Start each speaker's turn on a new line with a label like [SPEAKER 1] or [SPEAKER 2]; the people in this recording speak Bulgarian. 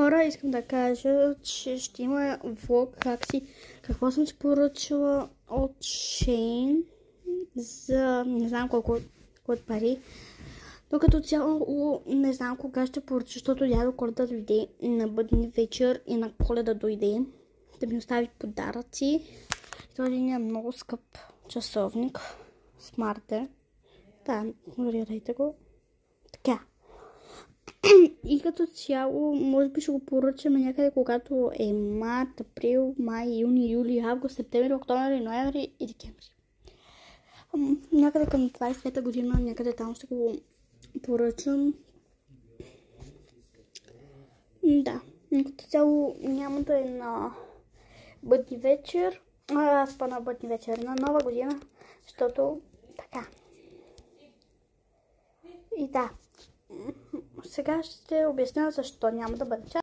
[SPEAKER 1] Хора, искам да кажа, че ще има влог какво съм си поръчала от Shein за не знам колко от пари. Но като цяло не знам кога ще поръча, защото дядо Коледа дойде на бъдни вечер и на Коледа дойде да ми остави подаръци. Този е много скъп часовник. Смарт. Да, гледайте го. Така. И като цяло, може би ще го поръчаме някъде, когато е март, април, май, юни, юли, август, септември, октомври, ноември и декември. Някъде към 25-та година, някъде там ще го поръчам. Да, като цяло няма да е на бъдни вечер, на бъдни вечер, на нова година, защото така. И да, сега ще обясня защо няма да бъде.